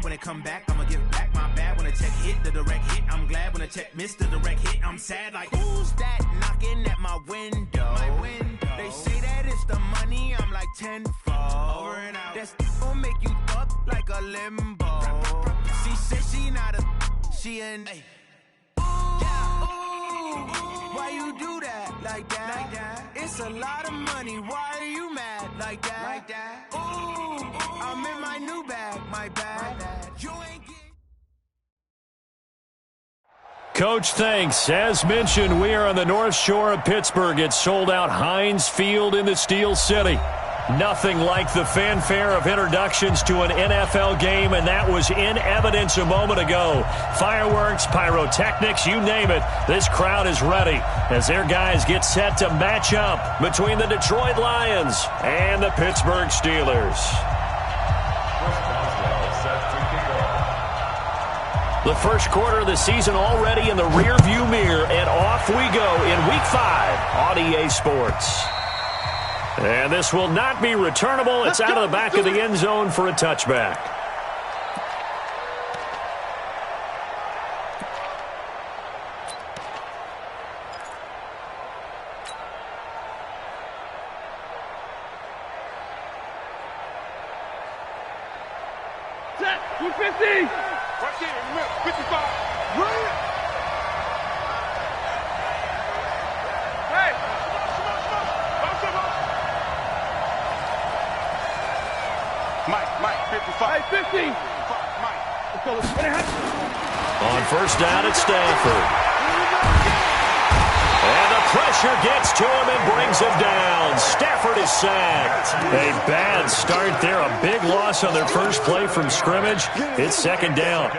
when it come back, I'ma give back my bad. When a check hit, the direct hit, I'm glad. When a check missed the direct hit, I'm sad. Like, who's that knocking at my window? They say that it's the money, I'm like tenfold. Over and out. That's gon' make you up like a limbo. She said she not a, she an. Why you do that like that? It's a lot of money. Why are you mad like that? Ooh, I'm in my new bag, my bad. You ain't get. Coach, thanks. As mentioned, we are on the North Shore of Pittsburgh. It's sold out Heinz Field in the Steel City. Nothing like the fanfare of introductions to an NFL game, and that was in evidence a moment ago. Fireworks, pyrotechnics, you name it. This crowd is ready as their guys get set to match up between the Detroit Lions and the Pittsburgh Steelers. The first quarter of the season already in the rearview mirror, and off we go in Week 5 on EA Sports. And this will not be returnable. It's out of the back of the end zone for a touchback. Set, 250. Right there, 55. Right. Mike, 55. 50. Mike. On first down at Stanford. And the pressure gets to him and brings him down. Stafford is sacked. A bad start there. A big loss on their first play from scrimmage. It's second down.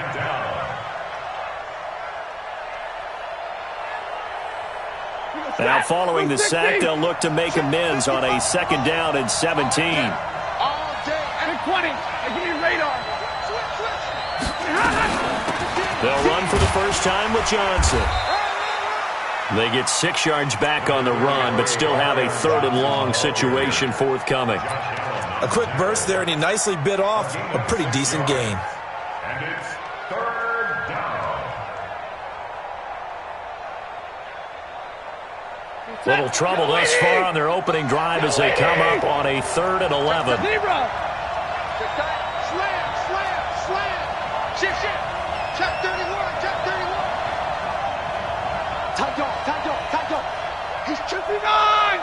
Now following the sack, they'll look to make amends on a second down and 17. 20. Give me radar. They'll run for the first time with Johnson. They get 6 yards back on the run, but still have a third and long situation forthcoming. A quick burst there, and he nicely bit off a pretty decent gain. And it's third down. Little trouble thus far on their opening drive as they come up on a 3rd and 11. Slam. Shift. Check 31. Tight dog. He's tripping on.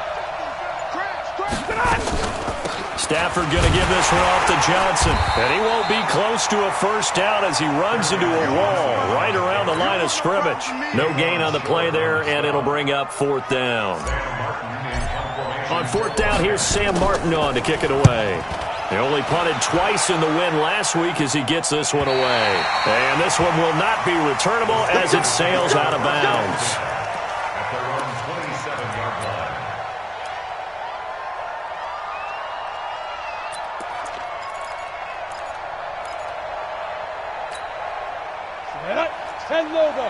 Crash. Stafford going to give this one off to Johnson. And he won't be close to a first down as he runs into a wall right around the line of scrimmage. No gain on the play there, and it'll bring up 4th down. On 4th down, here's Sam Martin on to kick it away. He only punted twice in the win last week as he gets this one away. And this one will not be returnable as it sails out of bounds. At their own 27-yard line. Set up. 10 logo.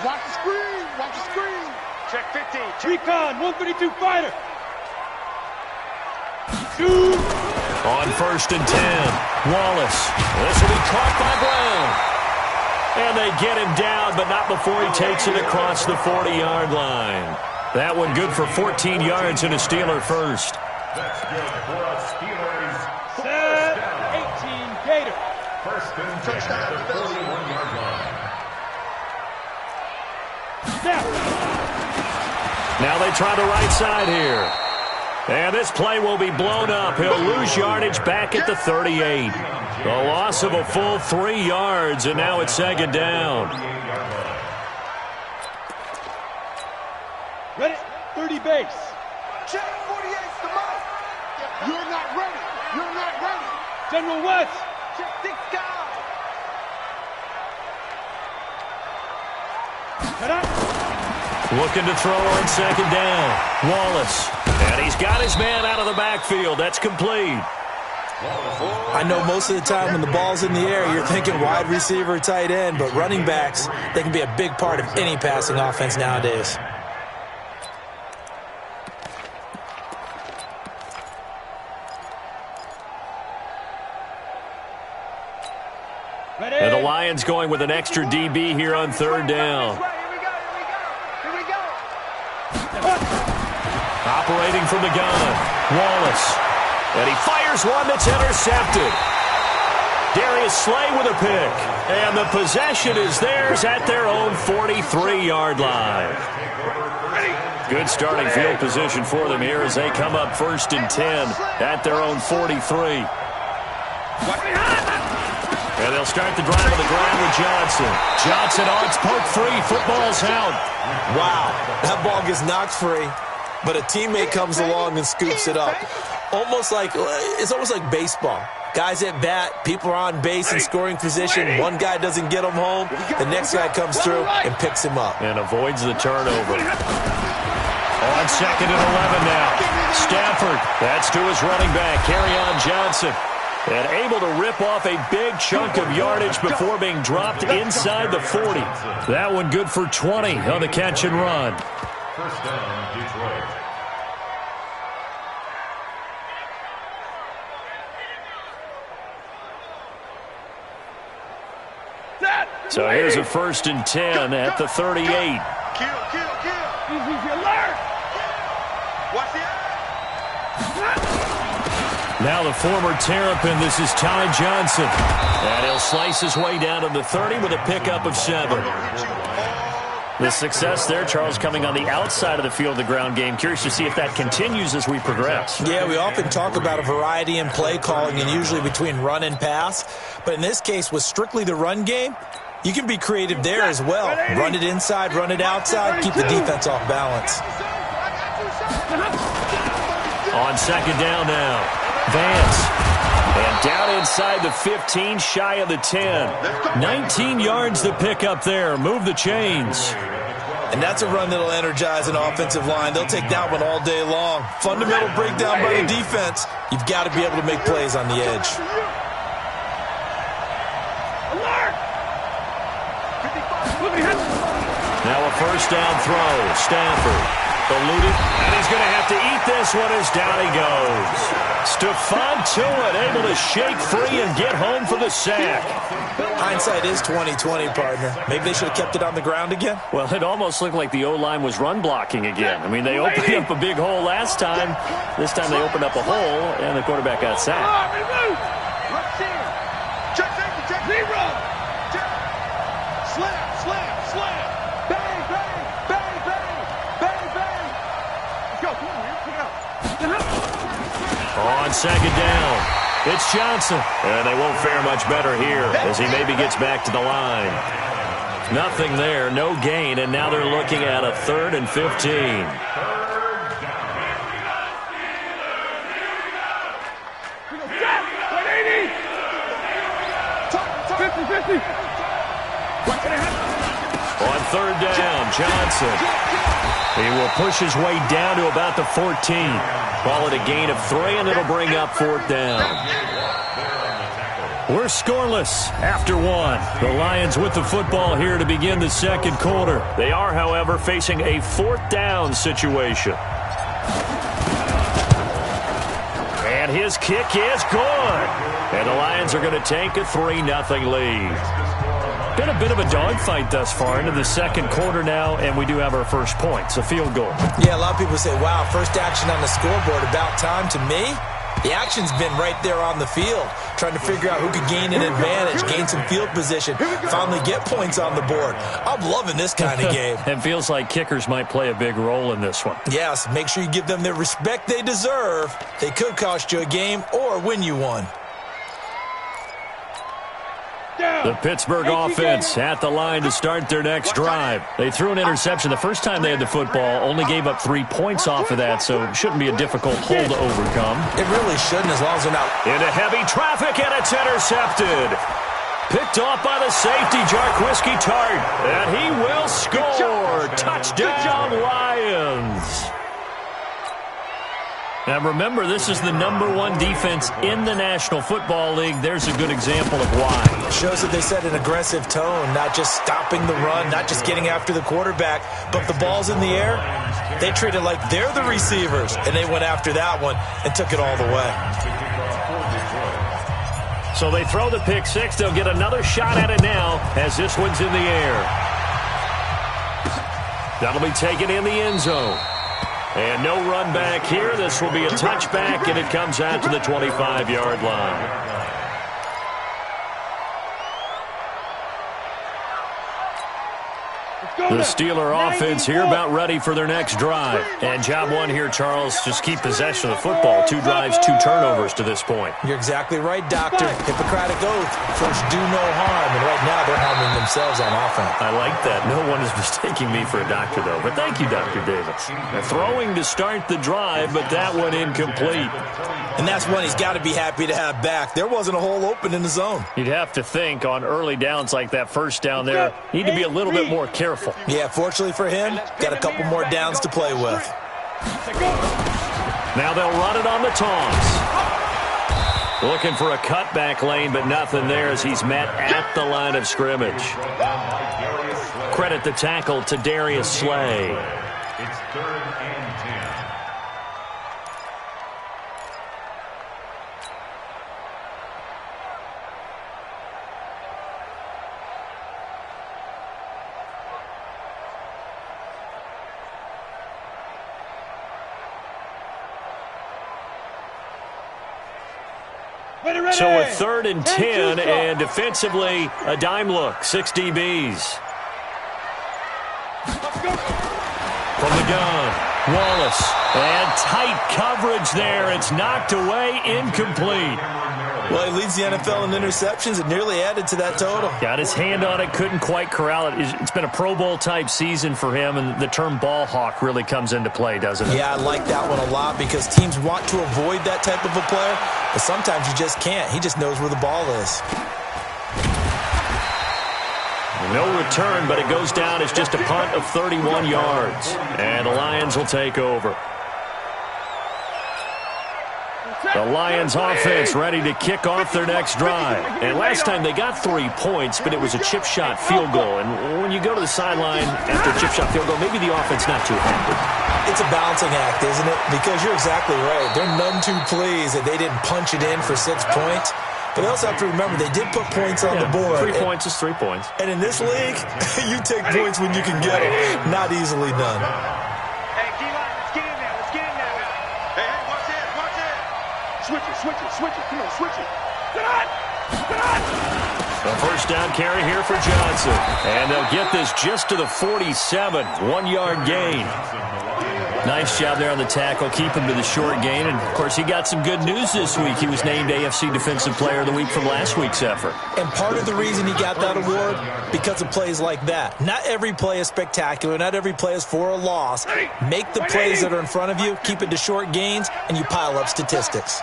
Watch the screen. Check 15. Recon, 132 fighter. Shoot. On 1st and 10, Wallace. This will be caught by Brown. And they get him down, but not before he takes it across the 40-yard line. That one good for 14 yards and a Steeler first. That's good for a Steelers. Set 18 Gator. First and 10 at the 41-yard line. Snap. Now they try the right side here. And this play will be blown up. He'll lose yardage back at the 38. The loss of a full 3 yards, and now it's second down. Ready? 30 base. Check 48's the mark. You're not ready. General West. Check 6 guys. Cut up. Looking to throw on second down. Wallace. And he's got his man out of the backfield. That's complete. I know most of the time when the ball's in the air, you're thinking wide receiver, tight end, but running backs, they can be a big part of any passing offense nowadays. And the Lions going with an extra DB here on third down. Here we go. Operating from the gun, Wallace. And he fires one that's intercepted. Darius Slay with a pick. And the possession is theirs at their own 43-yard line. Good starting field position for them here as they come up 1st and 10 at their own 43. And they'll start the drive on the ground with Johnson. Johnson on, it's poked free. Football's out. Wow, that ball gets knocked free, but a teammate comes along and scoops it up. It's almost like baseball. Guys at bat, people are on base in scoring position. One guy doesn't get him home. The next guy comes through and picks him up. And avoids the turnover. On 2nd and 11 now. Stafford, that's to his running back, Kerryon Johnson. And able to rip off a big chunk of yardage before being dropped inside the 40. That one good for 20 on the catch and run. 1st down, Detroit. So here's a 1st and 10 at the 38. Kill. Easy, alert. Watch the Now the former Terrapin, this is Ty Johnson. And he'll slice his way down to the 30 with a pickup of 7. The success there, Charles, coming on the outside of the field, the ground game. Curious to see if that continues as we progress. Yeah, we often talk about a variety in play calling and usually between run and pass. But in this case, with strictly the run game, you can be creative there as well. Run it inside, run it outside, keep the defense off balance. On 2nd down now, Vance. And down inside the 15, shy of the 10. 19 yards to pick up there. Move the chains. And that's a run that'll energize an offensive line. They'll take that one all day long. Fundamental breakdown by the defense. You've got to be able to make plays on the edge. Now a 1st down throw. Stafford. Eluded, and he's going to have to eat this one as down he goes. Stephon Tuitt able to shake free and get home for the sack. Hindsight is 20/20, partner. Maybe they should have kept it on the ground again. Well, it almost looked like the O-line was run blocking again. I mean, they opened up a big hole last time. This time they opened up a hole, and the quarterback got sacked. Check zero. Slam. Bang. Let's go. Come on, man. Pick it up. On 2nd down, it's Johnson. And they won't fare much better here as he maybe gets back to the line. Nothing there, no gain, and now they're looking at a 3rd and 15. 50. On 3rd down, Johnson. He will push his way down to about the 14. Call it a gain of 3, and it'll bring up 4th down. We're scoreless after 1. The Lions with the football here to begin the 2nd quarter. They are, however, facing a 4th down situation. And his kick is good. And the Lions are going to take a 3-0 lead. Been a bit of a dogfight thus far into the 2nd quarter now, and we do have our first points, a field goal. Yeah, a lot of people say, wow, first action on the scoreboard, about time. To me, the action's been right there on the field, trying to figure out who could gain an advantage, gain some field position, finally get points on the board. I'm loving this kind of game. It feels like kickers might play a big role in this one. Yes, make sure you give them the respect they deserve. They could cost you a game or win you one. The Pittsburgh offense at the line to start their next drive. They threw an interception the first time they had the football, only gave up 3 points off of that, so it shouldn't be a difficult hole to overcome. It really shouldn't, as long as they're not. Into heavy traffic, and it's intercepted. Picked off by the safety, Jarquiski Tart, and he will score. Touchdown, Lions. Now remember, this is the #1 defense in the National Football League. There's a good example of why. It shows that they set an aggressive tone, not just stopping the run, not just getting after the quarterback, but if the ball's in the air, they treat it like they're the receivers, and they went after that one and took it all the way. So they throw the pick six. They'll get another shot at it now as this one's in the air. That'll be taken in the end zone. And no run back here. This will be a touchback, and it comes out to the 25-yard line. The Steeler offense here about ready for their next drive. And job one here, Charles, just keep possession of the football. 2 drives, 2 turnovers to this point. You're exactly right, Doctor. Hippocratic oath. First, do no harm. And right now, they're harming themselves on offense. I like that. No one is mistaking me for a doctor, though. But thank you, Dr. Davis. They're throwing to start the drive, but that one incomplete. And that's one he's got to be happy to have back. There wasn't a hole open in the zone. You'd have to think on early downs like that first down there, need to be a little bit more careful. Yeah, fortunately for him, got a couple more downs to play with. Now they'll run it on the toss. Looking for a cutback lane, but nothing there as he's met at the line of scrimmage. Credit the tackle to Darius Slay. It's 3rd and 10. So a 3rd and 10, and defensively, a dime look, 6 DBs. From the gun, Wallace, and tight coverage there. It's knocked away, incomplete. Well, he leads the NFL in interceptions and nearly added to that total. Got his hand on it, couldn't quite corral it. It's been a Pro Bowl-type season for him, and the term ball hawk really comes into play, doesn't it? Yeah, I like that one a lot because teams want to avoid that type of a player, but sometimes you just can't. He just knows where the ball is. No return, but it goes down as just a punt of 31 yards. And the Lions will take over. The Lions offense ready to kick off their next drive. And last time they got 3 points, but it was a chip shot field goal. And when you go to the sideline after a chip shot field goal, maybe the offense not too happy. It's a balancing act, isn't it? Because you're exactly right. They're none too pleased that they didn't punch it in for 6 points. But they also have to remember they did put points on the board. 3 points is 3 points. And in this league, you take points when you can get them. Not easily done. Hey, D-line, let's get in there. Let's get in there. Hey, watch it, watch it. Switch it, switch it, switch it. Come on, switch it. Get on! Get on! The first down carry here for Johnson. And they'll get this just to the 47. 1-yard gain. Nice job there on the tackle. Keep him to the short gain. And, of course, he got some good news this week. He was named AFC Defensive Player of the Week from last week's effort. And part of the reason he got that award, because of plays like that. Not every play is spectacular. Not every play is for a loss. Make the plays that are in front of you, keep it to short gains, and you pile up statistics.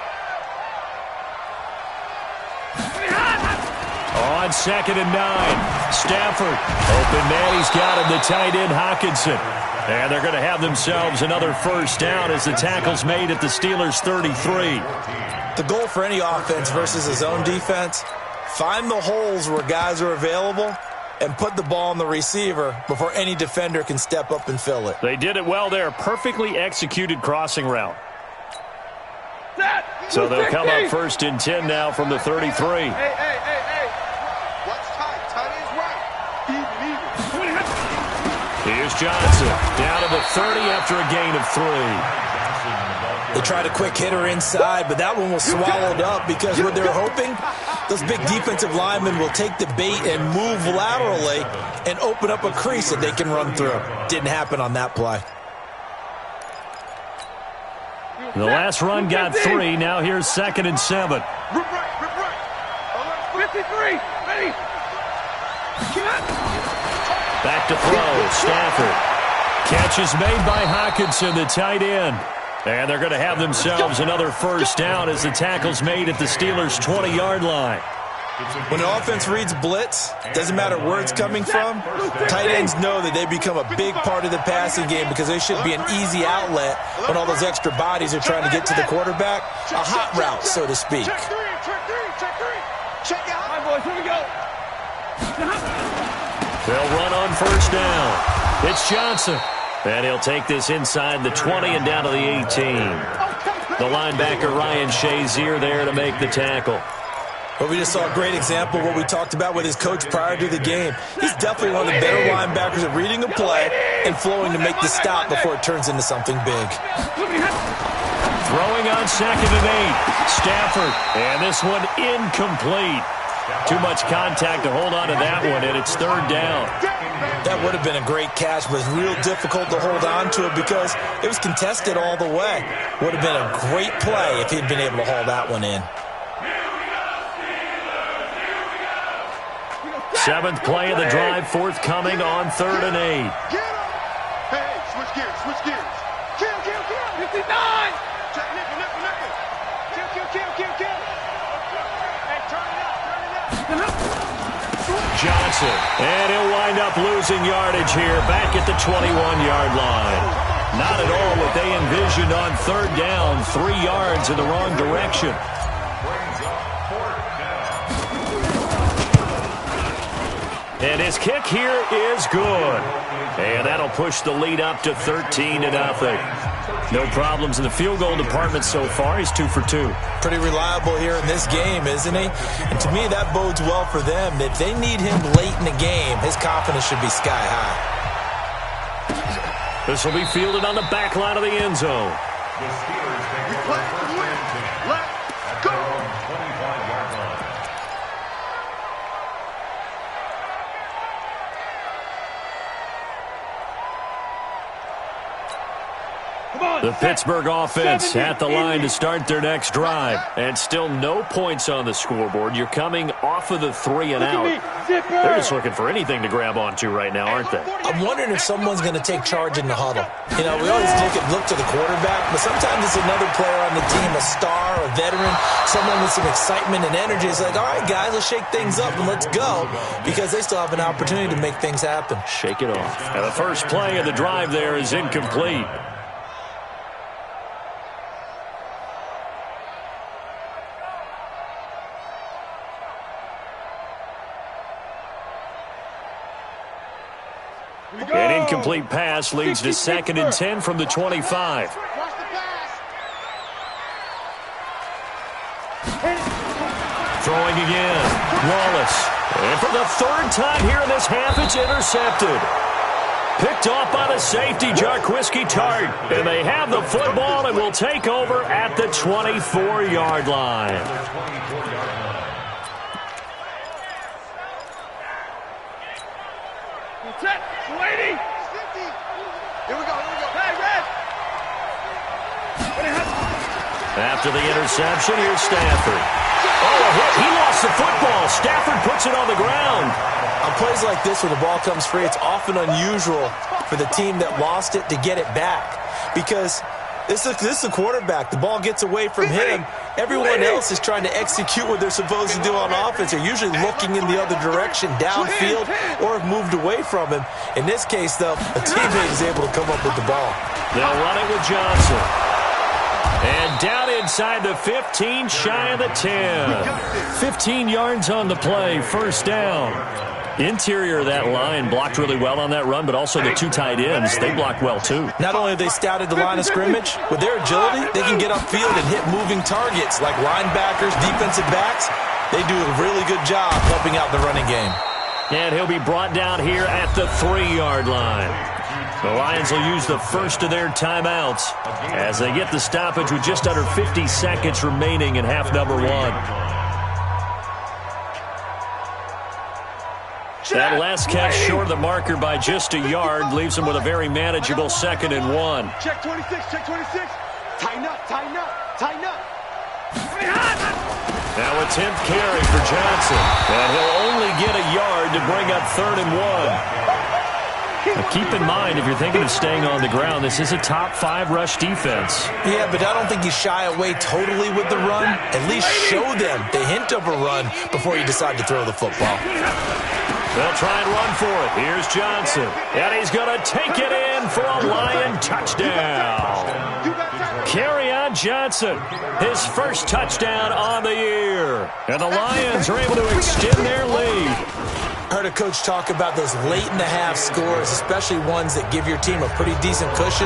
On 2nd and 9, Stafford. Open man, he's got him, the tight end, Hockenson. And they're going to have themselves another first down as the tackle's made at the Steelers' 33. The goal for any offense versus a zone defense, find the holes where guys are available and put the ball on the receiver before any defender can step up and fill it. They did it well there. Perfectly executed crossing route. So they'll come up 1st and 10 now from the 33. Hey. What's tight? Tight is right. Even. Here's Johnson down to the 30 after a gain of 3. They tried a quick hitter inside, but that one was swallowed up because what they're hoping, those big defensive linemen will take the bait and move laterally and open up a crease that they can run through. Didn't happen on that play. The last run got 3. Now here's 2nd and 7. Rip right. 53. Ready. Back to throw. Stafford. Catch is made by Hockenson, the tight end. And they're going to have themselves another first down as the tackle's made at the Steelers' 20-yard line. When an offense reads blitz, doesn't matter where it's coming from, tight ends know that they become a big part of the passing game because they should be an easy outlet when all those extra bodies are trying to get to the quarterback. A hot route, so to speak. Check three. Check out. All right, boys, here we go. They'll run on first down. It's Johnson. And he'll take this inside the 20 and down to the 18. The linebacker, Ryan Shazier, there to make the tackle. Well, we just saw a great example of what we talked about with his coach prior to the game. He's definitely one of the better linebackers at reading a play and flowing to make the stop before it turns into something big. Throwing on 2nd and 8. Stafford, and this one incomplete. Too much contact to hold on to that one, and it's 3rd down. That would have been a great catch, but it's real difficult to hold on to it because it was contested all the way. Would have been a great play if he'd been able to haul that one in. 7th play of the drive, forthcoming on 3rd and 8. Hey, switch gears, switch gears. Kill, kill, kill. 59. Check, nickel, nickel, nickel. Kill, kill, kill, kill, kill. Hey, turn it up, turn it up. Johnson, and he'll wind up losing yardage here, back at the 21-yard line. Not at all what they envisioned on 3rd down, 3 yards in the wrong direction. And his kick here is good. And that'll push the lead up to 13-0. No problems in the field goal department so far. He's 2 for 2. Pretty reliable here in this game, isn't he? And to me, that bodes well for them. If they need him late in the game, his confidence should be sky high. This will be fielded on the back line of the end zone. The Steelers take over first and 10. Let's go. 25-yard line. The Pittsburgh offense at the line to start their next drive. And still no points on the scoreboard. You're coming off of the 3 and out. They're just looking for anything to grab onto right now, aren't they? I'm wondering if someone's going to take charge in the huddle. You know, we always look to the quarterback, but sometimes it's another player on the team, a star, a veteran, someone with some excitement and energy. It's like, all right, guys, let's shake things up and let's go, because they still have an opportunity to make things happen. Shake it off. And the first play of the drive there is incomplete. An incomplete pass leads to 2nd and 10 from the 25. Watch the pass. Throwing again. Wallace. And for the 3rd time here in this half, it's intercepted. Picked off by the safety, Jarquiski Tart. And they have the football and will take over at the 24-yard line. Here we go, here we go. Hey, Red. After the interception, here's Stafford. Oh, a hit. He lost the football. Stafford puts it on the ground. On plays like this where the ball comes free, it's often unusual for the team that lost it to get it back, because this is the quarterback. The ball gets away from him. Everyone else is trying to execute what they're supposed to do on offense. They're usually looking in the other direction, downfield, or have moved away from him. In this case, though, a teammate is able to come up with the ball. They'll run it with Johnson. And down inside the 15, shy of the 10. 15 yards on the play, 1st down. Interior of that line blocked really well on that run, but also the 2 tight ends, they blocked well too. Not only have they scouted the line of scrimmage, with their agility, they can get upfield and hit moving targets like linebackers, defensive backs. They do a really good job helping out the running game. And he'll be brought down here at the 3-yard line. The Lions will use the first of their timeouts as they get the stoppage with just under 50 seconds remaining in half number 1. That last catch short of the marker by just a yard leaves them with a very manageable 2nd and 1. Check 26, check 26. Tighten up, tighten up, tighten up. Now a 10th carry for Johnson. And he'll only get a yard to bring up 3rd and 1. Now keep in mind, if you're thinking of staying on the ground, this is a top 5 rush defense. Yeah, but I don't think you shy away totally with the run. At least show them the hint of a run before you decide to throw the football. They'll try and run for it. Here's Johnson. And he's going to take it in for a Lion touchdown. Kerryon Johnson, his first touchdown on the year. And the Lions are able to extend their lead. Heard a coach talk about those late-in-the-half scores, especially ones that give your team a pretty decent cushion.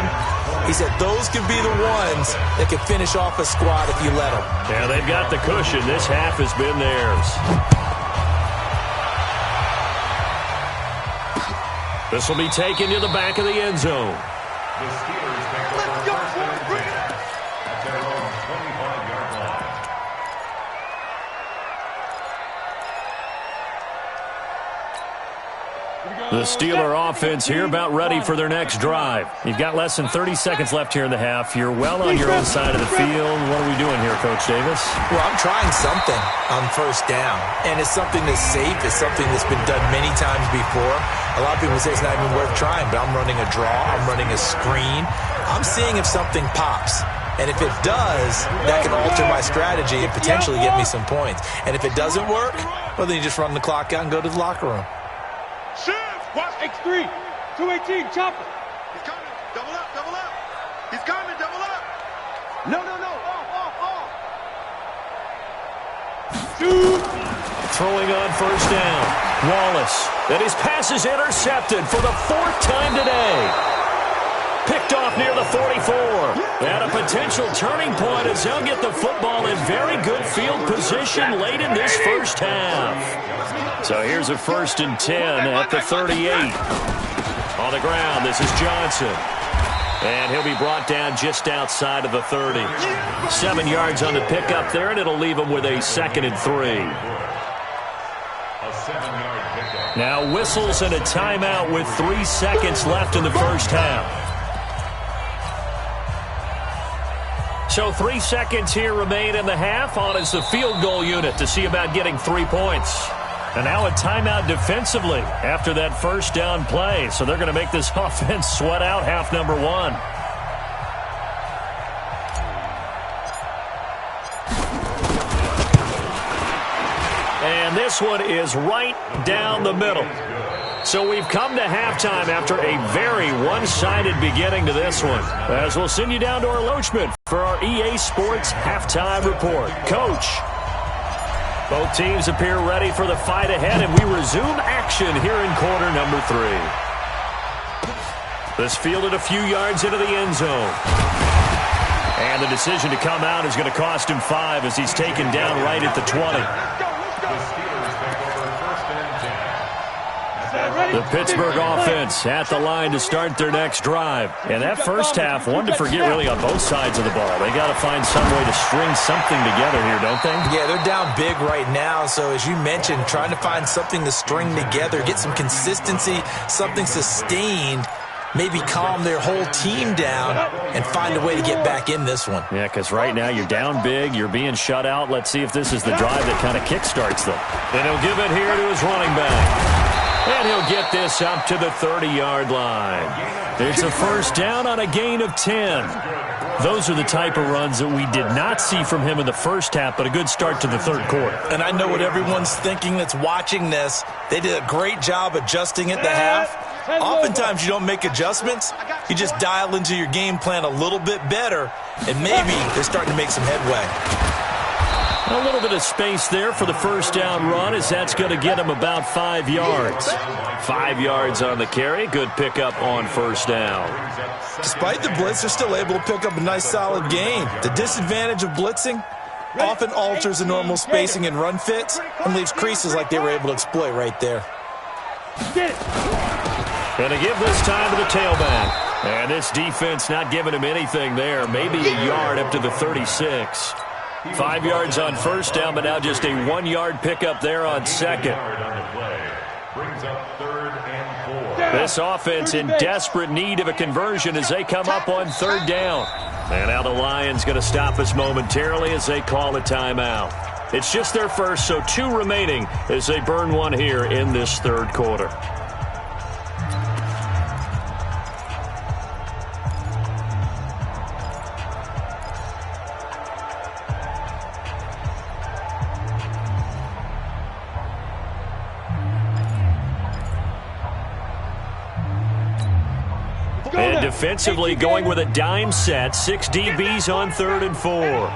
He said those could be the ones that can finish off a squad if you let them. Yeah, they've got the cushion. This half has been theirs. This will be taken to the back of the end zone. The Steelers take over first and 10 at their own 25-yard line. The Steeler offense here about ready for their next drive. You've got less than 30 seconds left here in the half. You're well on your own side of the field. What are we doing here, Coach Davis? Well, I'm trying something on first down, and it's something that's safe. It's something that's been done many times before. A lot of people say it's not even worth trying, but I'm running a draw. I'm running a screen. I'm seeing if something pops. And if it does, that can alter my strategy and potentially get me some points. And if it doesn't work, well, then you just run the clock out and go to the locker room. Watch X3, 218, chopper. He's coming, double up, double up. He's coming, double up. No, off. Shoot. Throwing on first down. Wallace. And his pass is intercepted for the 4th time today. Picked off near the 44. And a potential turning point as they'll get the football in very good field position late in this first half. So here's a 1st and 10 at the 38. On the ground, this is Johnson. And he'll be brought down just outside of the 30. 7 yards on the pickup there, and it'll leave him with a 2nd and 3. A 7-yard pickup. Now whistles and a timeout with 3 seconds left in the first half. So 3 seconds here remain in the half. On is the field goal unit to see about getting 3 points. And now a timeout defensively after that first down play. So they're going to make this offense sweat out half number 1. And this one is right down the middle. So we've come to halftime after a very one-sided beginning to this one. As we'll send you down to our Loachman for our EA Sports Halftime Report. Coach, both teams appear ready for the fight ahead, and we resume action here in quarter number 3. This fielded a few yards into the end zone. And the decision to come out is going to cost him 5 as he's taken down right at the 20. The Pittsburgh offense at the line to start their next drive. And that first half, one to forget really on both sides of the ball. They got to find some way to string something together here, don't they? Yeah, they're down big right now. So as you mentioned, trying to find something to string together, get some consistency, something sustained, maybe calm their whole team down and find a way to get back in this one. Yeah, because right now you're down big, you're being shut out. Let's see if this is the drive that kind of kickstarts them. And he'll give it here to his running back. And he'll get this up to the 30-yard line. It's a first down on a gain of 10. Those are the type of runs that we did not see from him in the first half, but a good start to the third quarter. And I know what everyone's thinking that's watching this. They did a great job adjusting at the half. Oftentimes you don't make adjustments. You just dial into your game plan a little bit better, and maybe they're starting to make some headway. A little bit of space there for the first down run, as that's going to get him about 5 yards. 5 yards on the carry. Good pickup on first down. Despite the blitz, they're still able to pick up a nice solid gain. The disadvantage of blitzing often alters the normal spacing and run fits and leaves creases like they were able to exploit right there. Going to give this time to the tailback. And this defense not giving him anything there. Maybe a yard up to the 36. 5 yards on first down, but now just a 1-yard pickup there on second. This offense in desperate need of a conversion as they come up on third down. And now the Lions going to stop us momentarily as they call a timeout. It's just their first, so 2 remaining as they burn one here in this third quarter. And defensively going with a dime set. 6 DBs on 3rd and 4.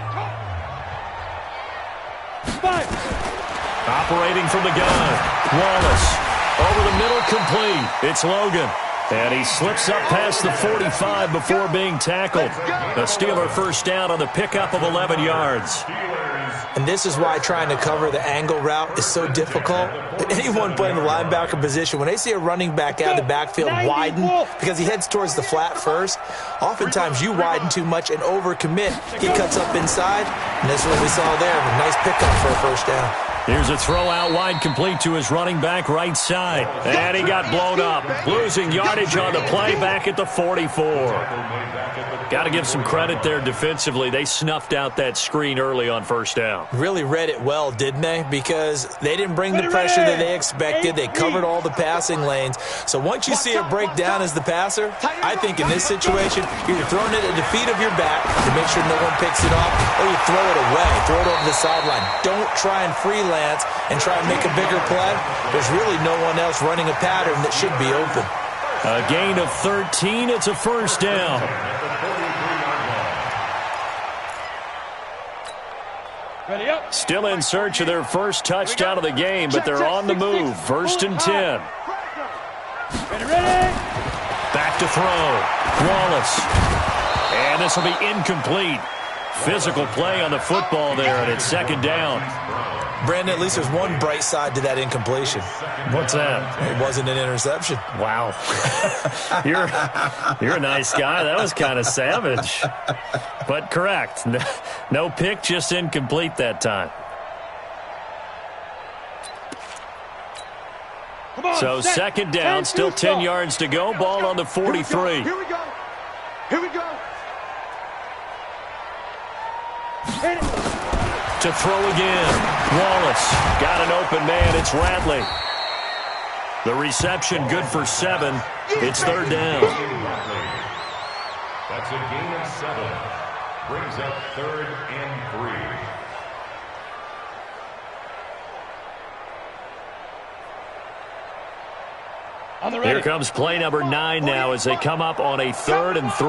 Operating from the gun. Wallace Over the middle, complete. It's Logan. And he slips up past the 45 before being tackled. A Steeler first down on the pickup of 11 yards. And this is why trying to cover the angle route is so difficult. Anyone playing the linebacker position, when they see a running back out of the backfield widen, because he heads towards the flat first, oftentimes you widen too much and overcommit. He cuts up inside, and that's what we saw there. A nice pickup for a first down. Here's a throw out wide complete to his running back right side. And he got blown up. Losing yardage on the play back at the 44. Got to give some credit there defensively. They snuffed out that screen early on first down. Really read it well, didn't they? Because they didn't bring the pressure that they expected. They covered all the passing lanes. So once you see it break down as the passer, I think in this situation, you're throwing it at the feet of your back to make sure no one picks it off, or you throw it away, throw it over the sideline. Don't try and freelance and try and make a bigger play. There's really no one else running a pattern that should be open. A gain of 13. It's a first down. Still in search of their first touchdown of the game, but they're on the move. First and 10. Back to throw. Wallace. And this will be incomplete. Physical play on the football there, and it's second down. Brandon, at least there's one bright side to that incompletion. What's that? It wasn't an interception. Wow. You're a nice guy. That was kind of savage. But correct. No pick, just incomplete that time. So second down, still 10 yards to go. Ball on the 43. Here we go. Here we go. To throw again. Wallace got an open man. It's Radley. The reception good for 7. It's third down. That's a gain of 7. Brings up 3rd and 3. Here comes play number 9 now as they come up on a 3rd and 3.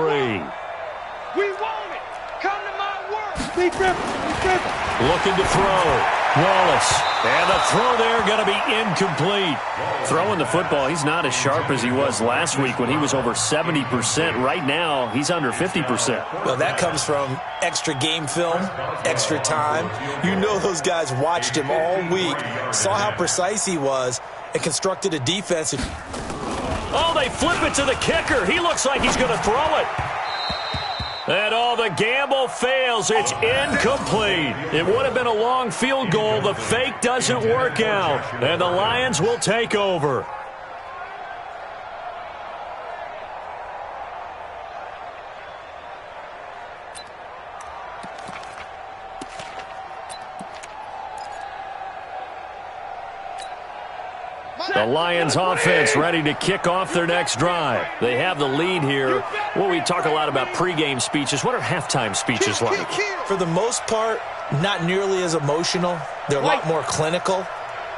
We want it. Come to my work. Be careful. Looking to throw. Wallace. And the throw there going to be incomplete. Throwing the football, he's not as sharp as he was last week when he was over 70%. Right now, he's under 50%. Well, that comes from extra game film, extra time. You know those guys watched him all week, saw how precise he was, and constructed a defense. Oh, they flip it to the kicker. He looks like he's going to throw it. And the gamble fails. It's incomplete. It would have been a long field goal. The fake doesn't work out. And the Lions will take over. The Lions offense ready to kick off their next drive. They have the lead here. Well, we talk a lot about pregame speeches. What are halftime speeches like? For the most part, not nearly as emotional. They're a lot more clinical.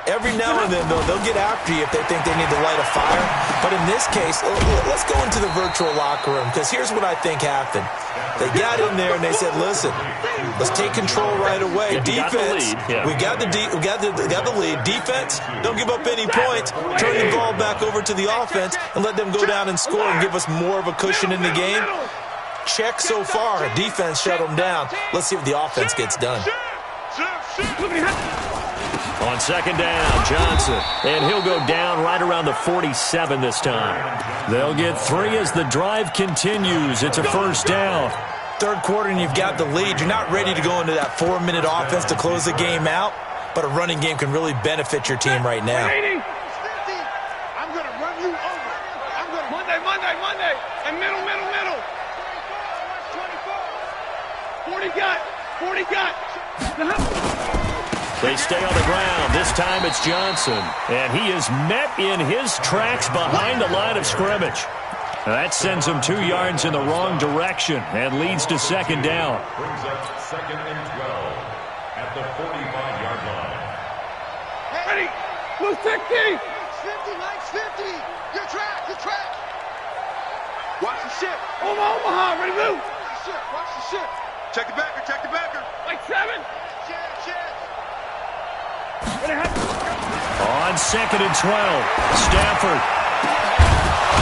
Every now and then, though, they'll get after you if they think they need to light a fire. But in this case, let's go into the virtual locker room, because here's what I think happened. They got in there and they said, listen, let's take control right away. Defense, we got the lead. Defense, don't give up any points. Turn the ball back over to the offense and let them go down and score and give us more of a cushion in the game. Check so far. Defense shut them down. Let's see if the offense gets done. On second down, Johnson. And he'll go down right around the 47 this time. They'll get 3 as the drive continues. It's a first down. Third quarter and you've got the lead. You're not ready to go into that 4-minute offense to close the game out, but a running game can really benefit your team right now. I'm going to run you over. I'm going to Monday. And middle. 40 got. They stay on the ground. This time it's Johnson. And he is met in his tracks behind the line of scrimmage. That sends him 2 yards in the wrong direction and leads to second down. Brings up 2nd and 12 at the 45-yard line. Ready? Blue 50. 50. Your track. Watch the ship. Omaha, ready, move. Watch the ship. Check the backer. Like 7. Shit. On On 2nd and 12, Stafford.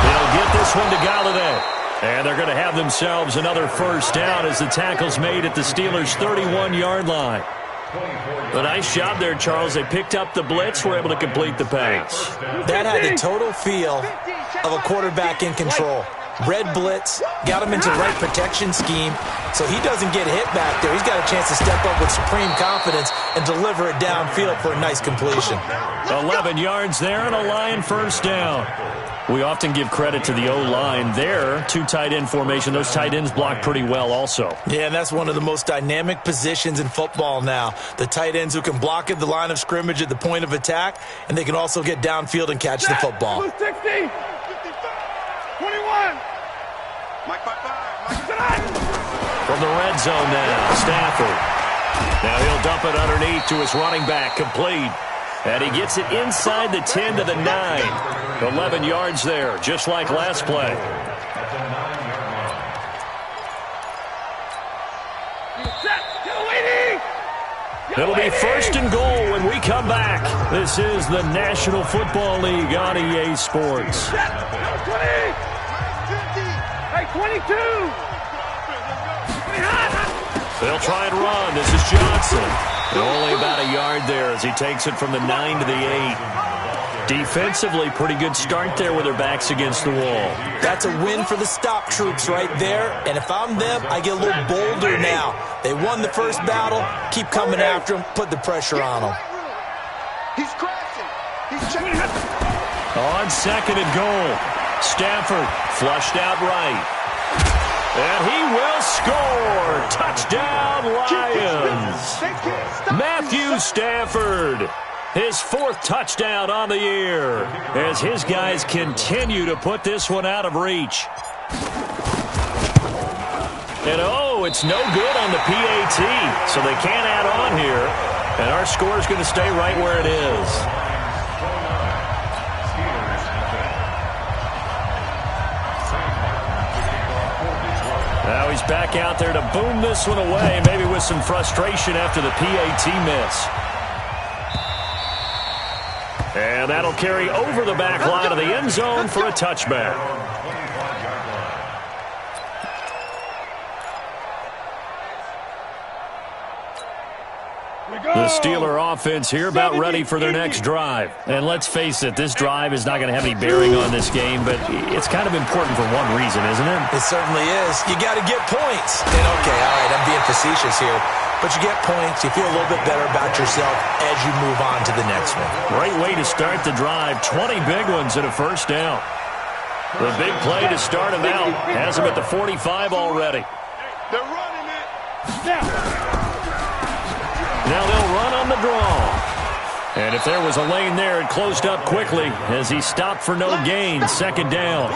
He'll get this one to Galladay. And they're going to have themselves another first down as the tackle's made at the Steelers' 31-yard line. A nice job there, Charles. They picked up the blitz, were able to complete the pass. That had the total feel of a quarterback in control. Red blitz, got him into the right protection scheme, so he doesn't get hit back there. He's got a chance to step up with supreme confidence and deliver it downfield for a nice completion. 11 yards there and a Lion first down. We often give credit to the O-line there. 2 tight end formation. Those tight ends block pretty well also. Yeah, and that's one of the most dynamic positions in football now. The tight ends who can block at the line of scrimmage at the point of attack, and they can also get downfield and catch the football. 60, 21. From the red zone now, Stafford. Now he'll dump it underneath to his running back, complete. And he gets it inside the 10 to the 9. 11 yards there, just like last play. It'll be first and goal when we come back. This is the National Football League on EA Sports. 20. Hey, 22. They'll try and run. This is Johnson. Only about a yard there as he takes it from the 9 to the 8. Defensively, pretty good start there with their backs against the wall. That's a win for the stop troops right there. And if I'm them, I get a little bolder now. They won the first battle. Keep coming after them. Put the pressure on them. He's crashing. He's checking. On 2nd and goal, Stafford flushed out right. And he will score. Touchdown, Lions. Matthew Stafford, his 4th touchdown on the year as his guys continue to put this one out of reach. And, oh, it's no good on the PAT, so they can't add on here. And our score is going to stay right where it is. Now he's back out there to boom this one away, maybe with some frustration after the PAT miss. And that'll carry over the back line of the end zone for a touchback. The Steeler offense here about ready for their next drive. And let's face it, this drive is not going to have any bearing on this game, but it's kind of important for one reason, isn't it? It certainly is. You got to get points. And, okay, all right, I'm being facetious here. But you get points, you feel a little bit better about yourself as you move on to the next one. Great way to start the drive. 20 big ones and a first down. The big play to start him out has him at the 45 already. They're running it. Now they'll run on the draw. And if there was a lane there, it closed up quickly as he stopped for no gain. 2nd down.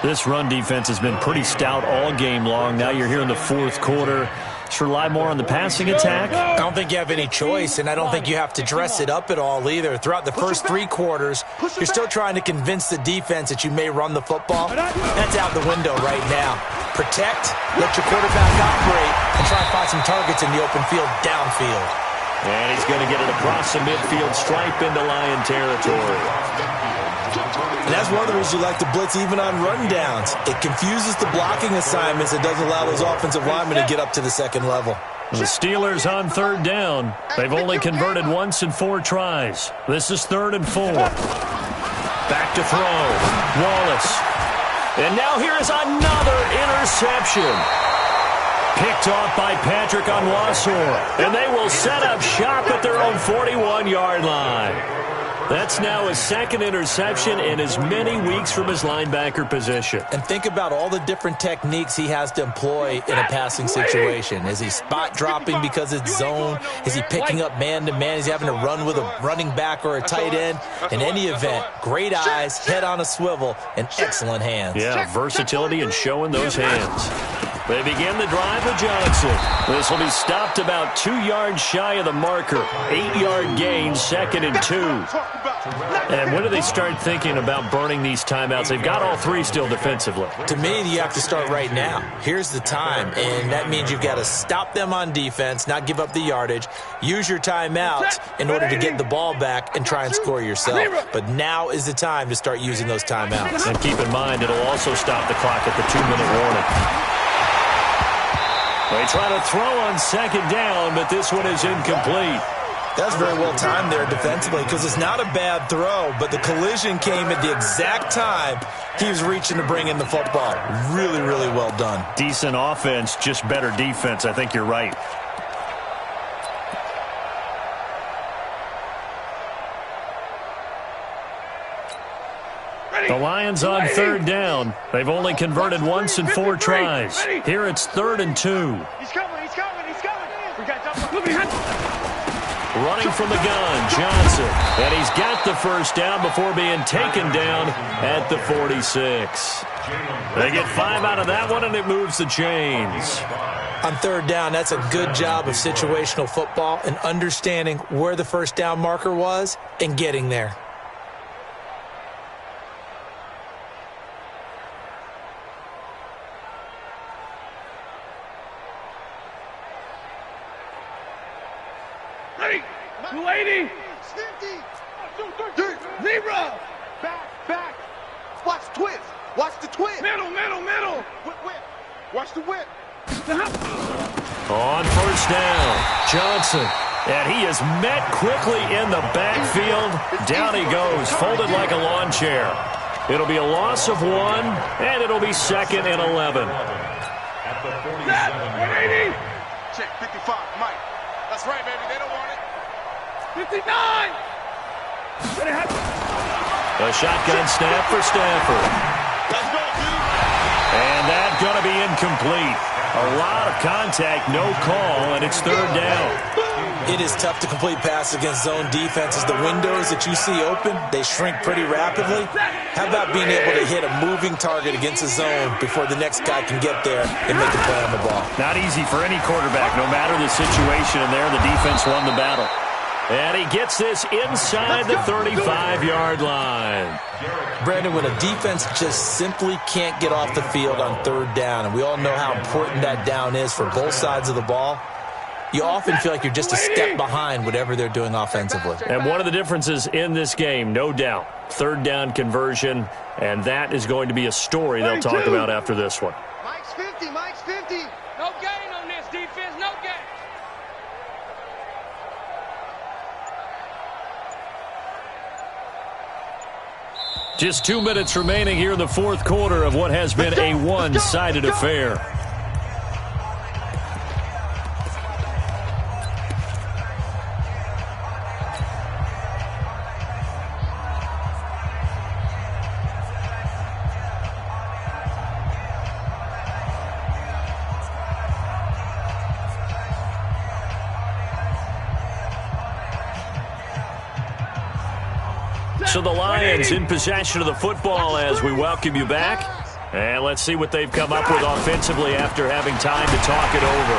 This run defense has been pretty stout all game long. Now you're here in the 4th quarter. Just rely more on the passing attack. I don't think you have any choice, and I don't think you have to dress it up at all either. Throughout the first 3 quarters, you're still trying to convince the defense that you may run the football. That's out the window right now. Protect, let your quarterback operate, and try and find some targets in the open field downfield. And he's going to get it across the midfield stripe into Lion territory. And that's one of the reasons you like to blitz even on rundowns. It confuses the blocking assignments. It doesn't allow those offensive linemen to get up to the second level. The Steelers on 3rd down. They've only converted once in 4 tries. This is 3rd and 4. Back to throw. Wallace. And now here is another interception. Picked off by Patrick Onwuasor. And they will set up shop at their own 41-yard line. That's now his 2nd interception in as many weeks from his linebacker position. And think about all the different techniques he has to employ in a passing situation. Is he spot dropping because it's zone? Is he picking up man-to-man? Is he having to run with a running back or a tight end? In any event, great eyes, head on a swivel, and excellent hands. Yeah, versatility and showing those hands. They begin the drive with Johnson. This will be stopped about 2 yards shy of the marker. 8-yard gain, 2nd and 2. And when do they start thinking about burning these timeouts? They've got all three still defensively. To me, you have to start right now. Here's the time, and that means you've got to stop them on defense, not give up the yardage, use your timeouts in order to get the ball back and try and score yourself. But now is the time to start using those timeouts. And keep in mind, it'll also stop the clock at the 2-minute warning. They try to throw on second down, but this one is incomplete. That's very well timed there defensively because it's not a bad throw, but the collision came at the exact time he was reaching to bring in the football. Really, really well done. Decent offense, just better defense. I think you're right. The Lions on third down. They've only converted once in 4 tries. Here it's 3rd and 2. He's coming, he's coming, he's coming. We got double. Running from the gun, Johnson. And he's got the first down before being taken down at the 46. They get 5 out of that one, and it moves the chains. On third down, that's a good job of situational football and understanding where the first down marker was and getting there. Ready, 280, 50, 0. Back. Watch the twist. Watch the twist. Middle. Whip. Watch the whip. On first down, Johnson. And he is met quickly in the backfield. Down he goes, folded like a lawn chair. It'll be a loss of 1, and it'll be 2nd and 11. At the 47. 180. Check 55, Mike. That's right, baby. They don't want it. 59. A shotgun snap for Stafford. Let's go, dude. And that's going to be incomplete. A lot of contact, no call, and it's 3rd down. It is tough to complete passes against zone defenses. The windows that you see open, they shrink pretty rapidly. How about being able to hit a moving target against a zone before the next guy can get there and make a play on the ball? Not easy for any quarterback, no matter the situation, and there the defense won the battle. And he gets this inside the 35-yard line. Brandon, when a defense just simply can't get off the field on 3rd down, and we all know how important that down is for both sides of the ball, you often feel like you're just a step behind whatever they're doing offensively. And one of the differences in this game, no doubt, 3rd down conversion, and that is going to be a story they'll talk about after this one. Mike's 50. No gain on this defense, no gain. Just 2 minutes remaining here in the 4th quarter of what has been a one-sided affair. So the Lions in possession of the football as we welcome you back. And let's see what they've come up with offensively after having time to talk it over.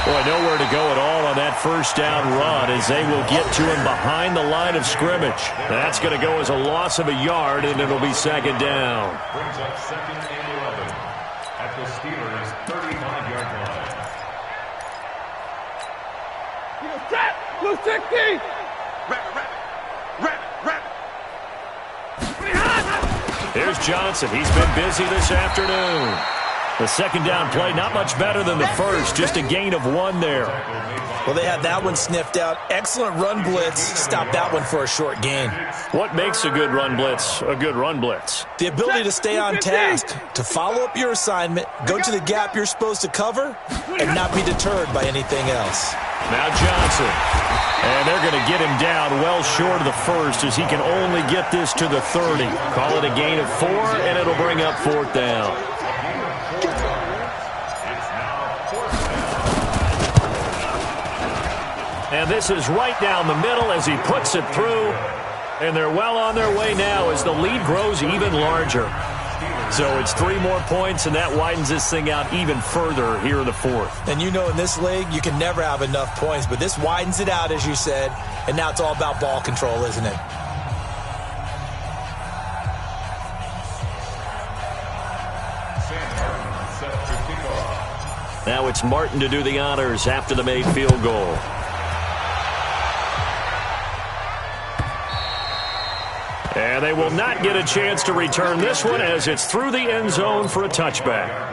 Boy, nowhere to go at all on that first down run as they will get to him behind the line of scrimmage. That's going to go as a loss of a yard, and it'll be 2nd down. Brings up 2nd and 11 at the Steelers' 35-yard line. Set. Blue 60. Rabbit. Here's Johnson. He's been busy this afternoon. The 2nd down play, not much better than the first, just a gain of 1 there. Well, they had that one sniffed out. Excellent run blitz. Stopped that one for a short gain. What makes a good run blitz a good run blitz? The ability to stay on task, to follow up your assignment, go to the gap you're supposed to cover, and not be deterred by anything else. Now Johnson. And they're going to get him down well short of the first as he can only get this to the 30. Call it a gain of 4, and it'll bring up 4th down. And this is right down the middle as he puts it through. And they're well on their way now as the lead grows even larger. So it's 3 more points, and that widens this thing out even further here in the 4th. And you know in this league, you can never have enough points, but this widens it out, as you said, and now it's all about ball control, isn't it? Now it's Martin to do the honors after the made field goal. And they will not get a chance to return this one as it's through the end zone for a touchback.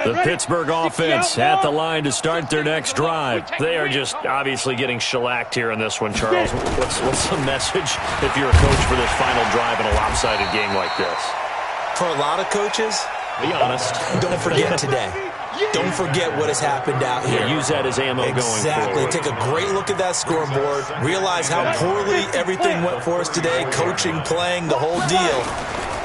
The Pittsburgh offense at the line to start their next drive. They are just obviously getting shellacked here in this one, Charles. What's the message if you're a coach for this final drive in a lopsided game like this? For a lot of coaches, be honest. Don't forget today. Don't forget what has happened out here. Use that as ammo going forward. Exactly. Take a great look at that scoreboard. Realize how poorly everything went for us today. Coaching, playing, the whole deal.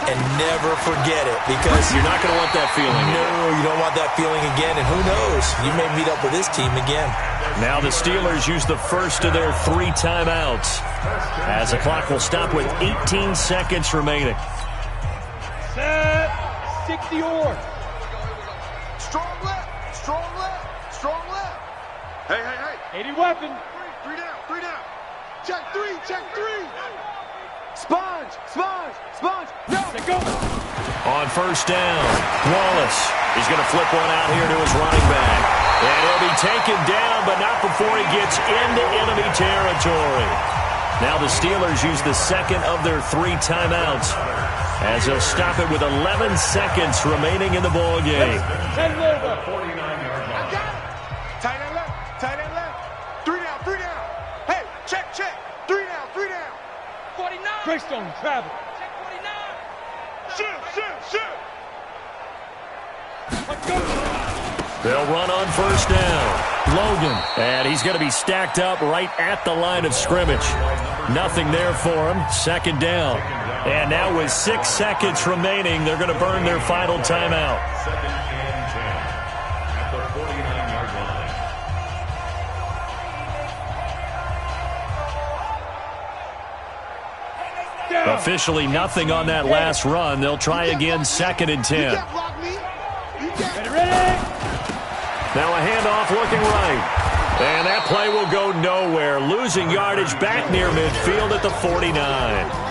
And never forget it, because you're not going to want that feeling. No, you don't want that feeling again. And who knows? You may meet up with this team again. Now the Steelers use the first of their 3 timeouts as the clock will stop with 18 seconds remaining. Set. 60 or. Strong left. Strong left. Strong left. Hey. 80 weapon. 3 down. Check 3. Sponge. No. Go. On first down, Wallace is going to flip one out here to his running back. And he'll be taken down, but not before he gets into enemy territory. Now the Steelers use the second of their 3 timeouts as they'll stop it with 11 seconds remaining in the ball game. 10 over. 49-yard line. Tight end left. 3 down. Hey, check. 3 down. 49. Greystone travel. Check 49. Shoot. Let's go. They'll run on first down. Logan. And he's going to be stacked up right at the line of scrimmage. Nothing there for him. Second down. And now with 6 seconds remaining, they're going to burn their final timeout. Second and 10 at the 49-yard line. Officially nothing on that last run. They'll try again, 2nd and 10. Ready. Now a handoff looking right. And that play will go nowhere. Losing yardage back near midfield at the 49.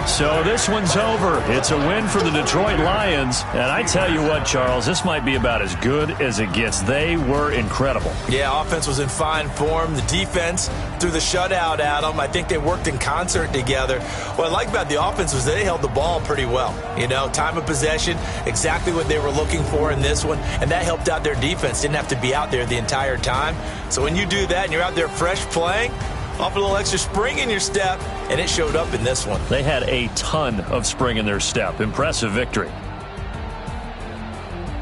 So this one's over. It's a win for the Detroit Lions. And I tell you what, Charles, this might be about as good as it gets. They were incredible. Yeah, offense was in fine form. The defense threw the shutout at them. I think they worked in concert together. What I like about the offense was they held the ball pretty well. You know, time of possession, exactly what they were looking for in this one. And that helped out their defense. Didn't have to be out there the entire time. So when you do that and you're out there fresh playing, off a little extra spring in your step, and it showed up in this one. They had a ton of spring in their step. Impressive victory.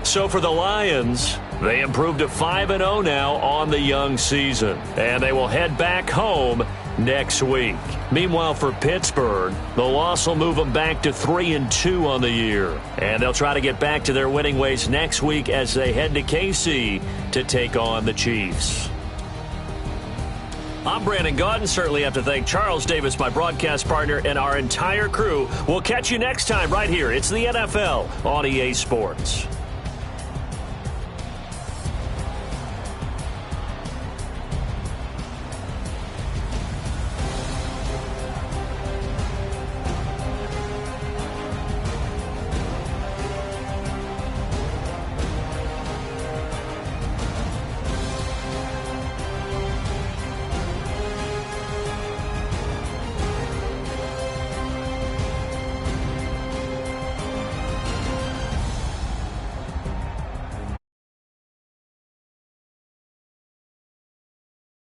So for the Lions, they improved to 5-0 now on the young season, and they will head back home next week. Meanwhile, for Pittsburgh, the loss will move them back to 3-2 on the year, and they'll try to get back to their winning ways next week as they head to KC to take on the Chiefs. I'm Brandon Gaudin. Certainly have to thank Charles Davis, my broadcast partner, and our entire crew. We'll catch you next time right here. It's the NFL on EA Sports.